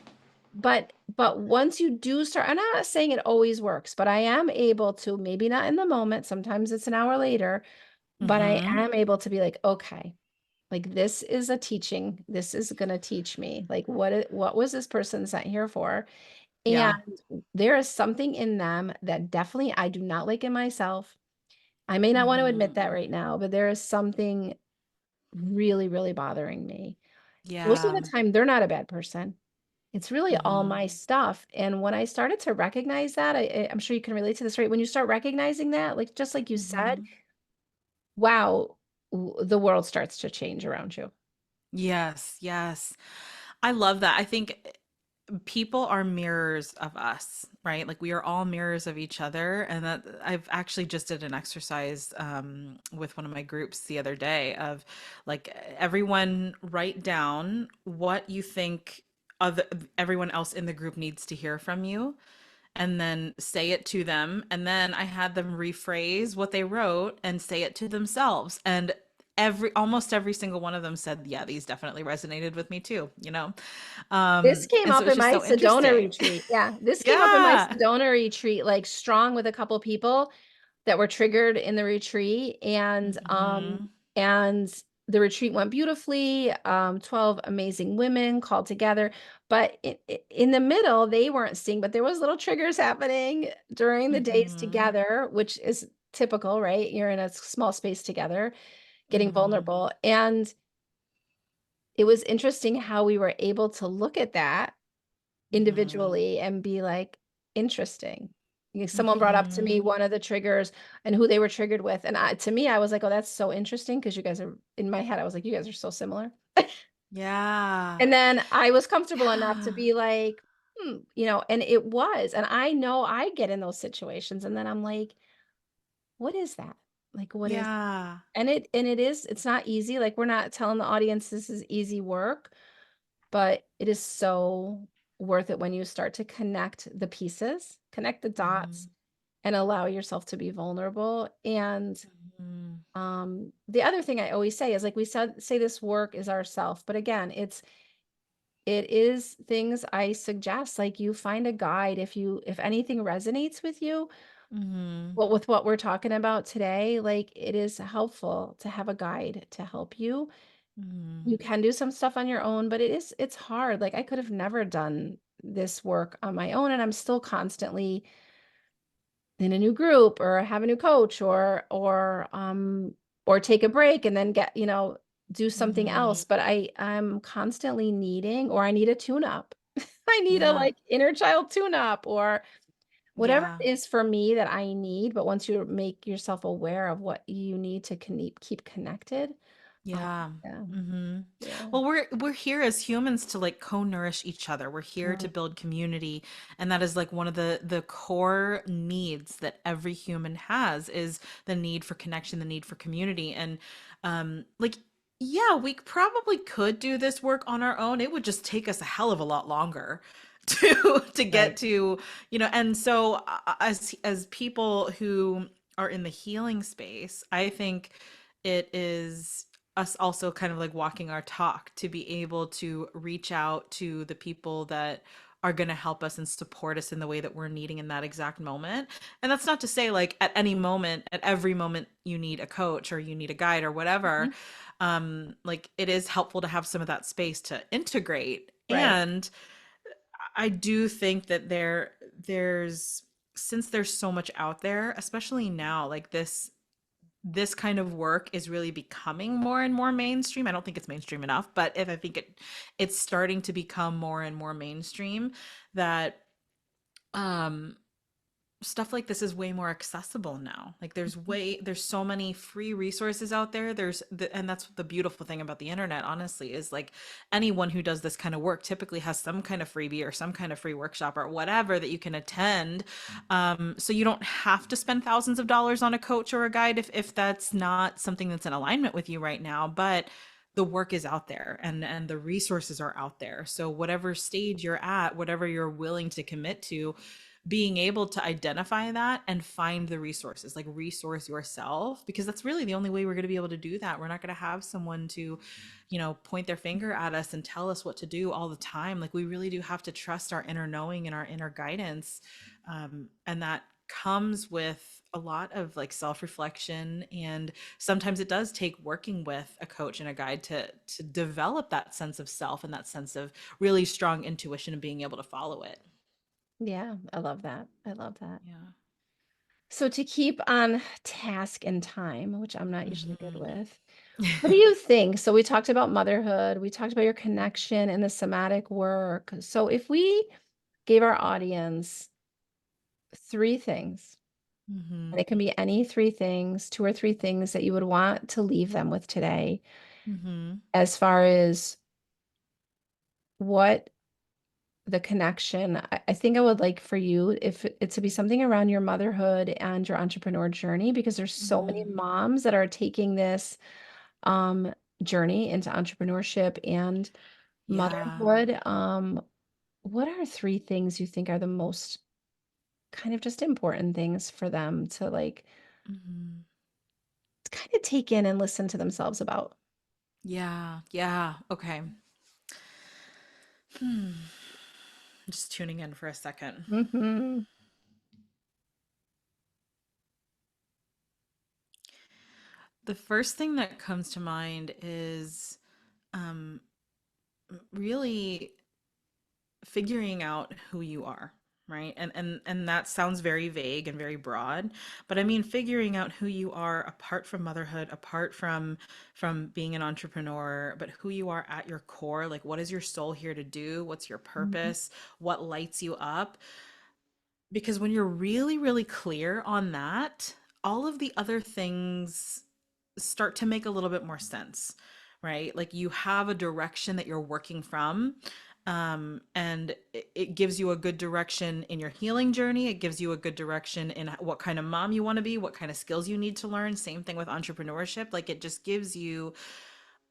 but once you do start, I'm not saying it always works, but I am able to, maybe not in the moment, sometimes it's an hour later, but I Hmm. am able to be like, okay, like this is a teaching. This is going to teach me. Like what was this person sent here for? And Yeah. there is something in them that definitely I do not like in myself. I may not want to admit Hmm. that right now, but there is something really, really bothering me. Most of Yeah. the time, they're not a bad person. It's really all Hmm. my stuff. And when I started to recognize that, I'm sure you can relate to this, right? When you start recognizing that, like just like you said, Hmm. wow, the world starts to change around you. Yes. Yes. I love that. I think people are mirrors of us, right? Like we are all mirrors of each other. And that I've actually just did an exercise with one of my groups the other day of like everyone write down what you think other everyone else in the group needs to hear from you, and then say it to them. And then I had them rephrase what they wrote and say it to themselves. And almost every single one of them said, yeah, these definitely resonated with me too. This came And so up it's in just my so Sedona interesting. retreat. Yeah, this came up in my Yeah. Sedona retreat, like strong with a couple people that were triggered in the retreat. Hmm. And the retreat went beautifully. 12 amazing women called together. But in the middle, they weren't seeing, but there was little triggers happening during the days Hmm. together, which is typical, right? You're in a small space together, getting Hmm. vulnerable. And it was interesting how we were able to look at that Hmm. individually and be like, interesting. Someone brought up to me Hmm. one of the triggers and who they were triggered with. And to me, I was like, oh, that's so interesting because you guys are, in my head, I was like, you guys are so similar. Yeah. And then I was comfortable enough to Yeah. be like, and it was. And I know I get in those situations and then I'm like, what is that? Like, what is, Yeah. it's not easy. Like, we're not telling the audience this is easy work, but it is so worth it when you start to connect the pieces, connect the dots, Mhm. and allow yourself to be vulnerable. And Mhm. the other thing I always say is like we said, say this work is ourself, but again, it is things I suggest, like you find a guide if anything resonates with you, Mhm. well, with what we're talking about today, like it is helpful to have a guide to help you. You Mhm. can do some stuff on your own, but it's hard. Like I could have never done this work on my own, and I'm still constantly in a new group or have a new coach or take a break and then get, do something Mhm. else. But I'm constantly needing or I need a tune up. I need a Yeah. like inner child tune up or whatever Yeah. it is for me that I need. But once you make yourself aware of what you need to keep connected, um, Yeah. yeah, Mhm. yeah, Well, we're here as humans to like co-nourish each other. We're here to mm, build community, and that is like one of the core needs that every human has is the need for connection, the need for community. And like yeah, we probably could do this work on our own. It would just take us a hell of a lot longer to get right. to, and so as people who are in the healing space, I think it is us also kind of like walking our talk to be able to reach out to the people that are going to help us and support us in the way that we're needing in that exact moment. And that's not to say like at any moment, at every moment you need a coach or you need a guide or whatever. Mhm. Like it is helpful to have some of that space to integrate. Right. And I do think that there's since there's so much out there, especially now, like this kind of work is really becoming more and more mainstream. I don't think it's mainstream enough, but if I think it's starting to become more and more mainstream that um stuff like this is way more accessible now. Like there's so many free resources out there. And that's the beautiful thing about the internet, honestly, is like anyone who does this kind of work typically has some kind of freebie or some kind of free workshop or whatever that you can attend. So you don't have to spend thousands of dollars on a coach or a guide if that's not something that's in alignment with you right now. But the work is out there and the resources are out there. So whatever stage you're at, whatever you're willing to commit to, being able to identify that and find the resources, like resource yourself, because that's really the only way we're going to be able to do that. We're not going to have someone to, point their finger at us and tell us what to do all the time. Like we really do have to trust our inner knowing and our inner guidance. And that comes with a lot of like self-reflection, and sometimes it does take working with a coach and a guide to develop that sense of self and that sense of really strong intuition and being able to follow it. Yeah, I love that. I love that. Yeah. So to keep on task and time, which I'm not usually good Mhm. with, what do you think? So we talked about motherhood, we talked about your connection and the somatic work. So if we gave our audience three things, and Mhm. it can be any three things, two or three things that you would want to leave them with today, Mhm. as far as what the connection, I think I would like for you if it to be something around your motherhood and your entrepreneur journey, because there's so many Mhm. moms that are taking this um, journey into entrepreneurship and Yeah. motherhood. What are three things you think are the most kind of just important things for them to like Mhm. kind of take in and listen to themselves about? Yeah. Yeah. Okay. Hmm. Just tuning in for a second. Hmm. The first thing that comes to mind is um really figuring out who you are, right? And that sounds very vague and very broad, but I mean figuring out who you are apart from motherhood, apart from being an entrepreneur, but who you are at your core. Like what is your soul here to do? What's your purpose? What lights you up? Because when you're really really clear on that, all of the other things start to make a little bit more sense, right? Like you have a direction that you're working from. And it gives you a good direction in your healing journey. It gives you a good direction in what kind of mom you want to be, what kind of skills you need to learn. Same thing with entrepreneurship. Like it just gives you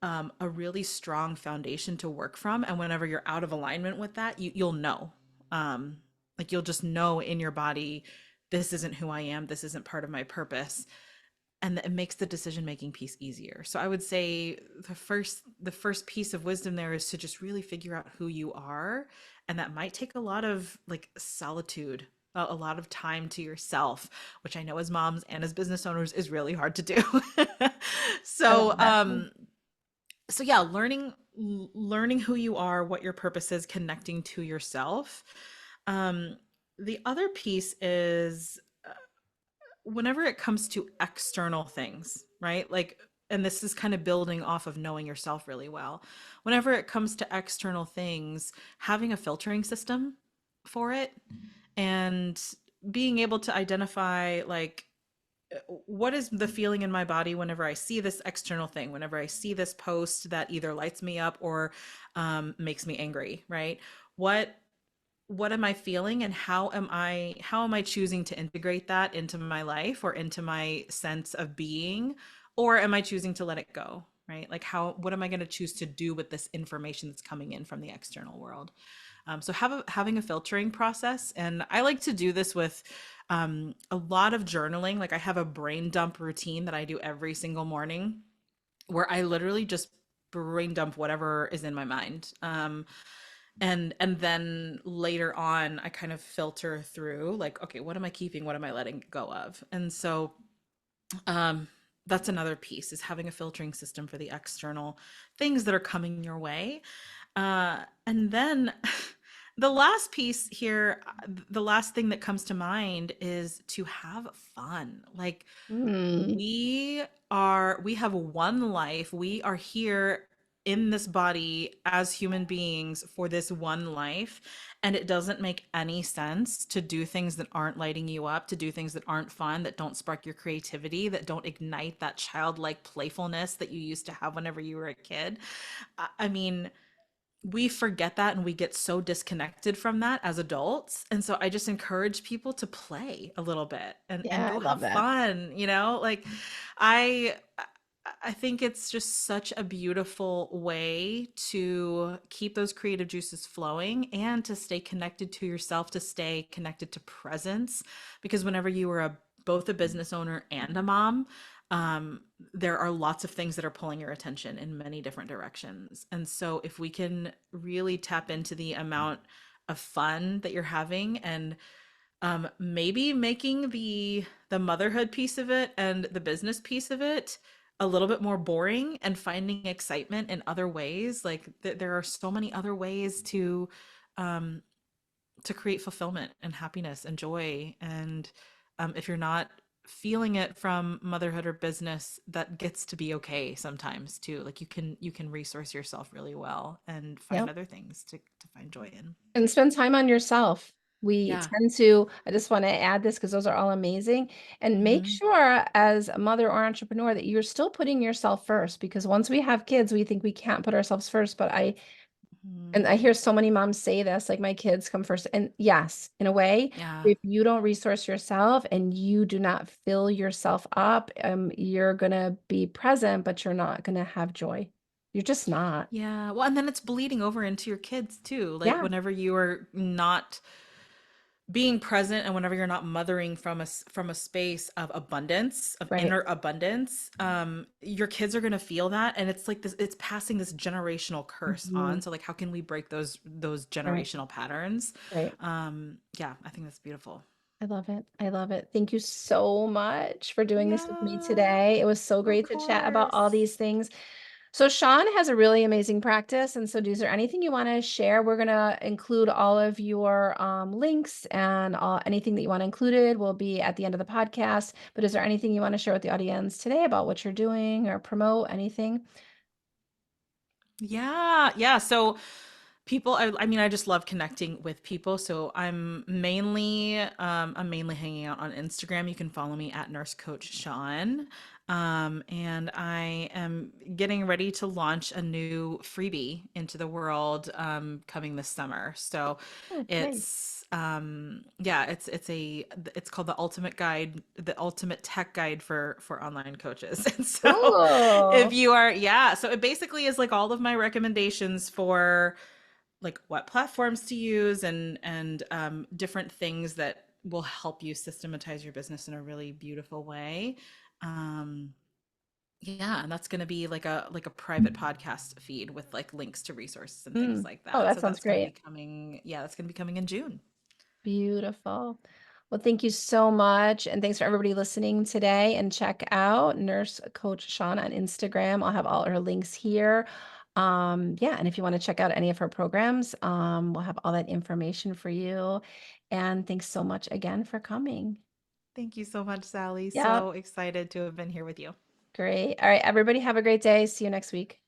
a really strong foundation to work from. And whenever you're out of alignment with that, you'll know. Like you'll just know in your body, this isn't who I am. This isn't part of my purpose, and it makes the decision making piece easier. So I would say the first piece of wisdom there is to just really figure out who you are, and that might take a lot of like solitude, a lot of time to yourself, which I know as moms and as business owners is really hard to do. I love so that. so yeah, learning who you are, what your purpose is, connecting to yourself. um the other piece is whenever it comes to external things, right? Like, and this is kind of building off of knowing yourself really well. Whenever it comes to external things, having a filtering system for it, and being able to identify like what is the feeling in my body whenever I see this external thing, whenever I see this post that either lights me up or makes me angry, right? What what am I feeling, and how am I choosing to integrate that into my life or into my sense of being, or am I choosing to let it go, right? Like how what am I going to choose to do with this information that's coming in from the external world? So having a filtering process, and I like to do this with a lot of journaling. Like I have a brain dump routine that I do every single morning, where I literally just brain dump whatever is in my mind. And then later on I kind of filter through like, okay, what am I keeping, what am I letting go of? And so um that's another piece, is having a filtering system for the external things that are coming your way. And then the last piece here, the last thing that comes to mind is to have fun. Like Mm, we have one life. We are here in this body as human beings for this one life, and it doesn't make any sense to do things that aren't lighting you up, to do things that aren't fun, that don't spark your creativity, that don't ignite that childlike playfulness that you used to have whenever you were a kid. I mean, we forget that and we get so disconnected from that as adults. And so I just encourage people to play a little bit and yeah, I go love have that. fun, you know? Like I I think it's just such a beautiful way to keep those creative juices flowing and to stay connected to yourself, to stay connected to presence. Because whenever you are both a business owner and a mom, there are lots of things that are pulling your attention in many different directions. And so if we can really tap into the amount of fun that you're having, and maybe making the motherhood piece of it and the business piece of it a little bit more boring, and finding excitement in other ways, like there are so many other ways um to create fulfillment and happiness and joy. And if you're not feeling it from motherhood or business, that gets to be okay sometimes too. Like you can resource yourself really well and find Yep. other things to find joy in. And spend time on yourself. We Yeah. tend to, I just want to add this because those are all amazing. And make Hmm. sure as a mother or entrepreneur that you're still putting yourself first, because once we have kids, we think we can't put ourselves first. But and I hear so many moms say this, like my kids come first. And yes, in a way, Yeah. if you don't resource yourself and you do not fill yourself up, you're gonna be present, but you're not gonna have joy. You're just not. Yeah. Well, and then it's bleeding over into your kids too. Like Yeah, whenever you are not being present, and whenever you're not mothering from from a space of abundance, of right. inner abundance, your kids are going to feel that, and it's like this, it's passing this generational curse Mhm. on. So like how can we break those Right, generational patterns? right. Yeah, I think that's beautiful. I love it. I love it. Thank you so much for doing this with me Yeah, today. It was so of great to chat about all course. these things. So Shawne has a really amazing practice. And so is there anything you want to share? We're going to include all of your links, and anything that you want included will be at the end of the podcast. But is there anything you want to share with the audience today about what you're doing or promote anything? Yeah, yeah. So People, I mean, I just love connecting with people. So I'm mainly hanging out on Instagram. You can follow me at Nurse Coach Shawne. And I am getting ready to launch a new freebie into the world coming this summer. So Oh, nice. it's called the ultimate tech guide for online coaches. And so if Cool. you are, yeah, so it basically is like all of my recommendations for like what platforms to use and different things that will help you systematize your business in a really beautiful way. Um, yeah, and that's going to be like a private podcast feed with like links to resources and things Mm. like Oh, that. that So sounds that's going to be great. coming. Yeah, that's going to be coming in June. Beautiful. Well, thank you so much. And thanks for everybody listening today. And check out Nurse Coach Shawne on Instagram. I'll have all her links here. Yeah, and if you want to check out any of her programs, we'll have all that information for you. And thanks so much again for coming. Thank you so much, Sally. Yep, So excited to have been here with you. great. All right, everybody have a great day. See you next week.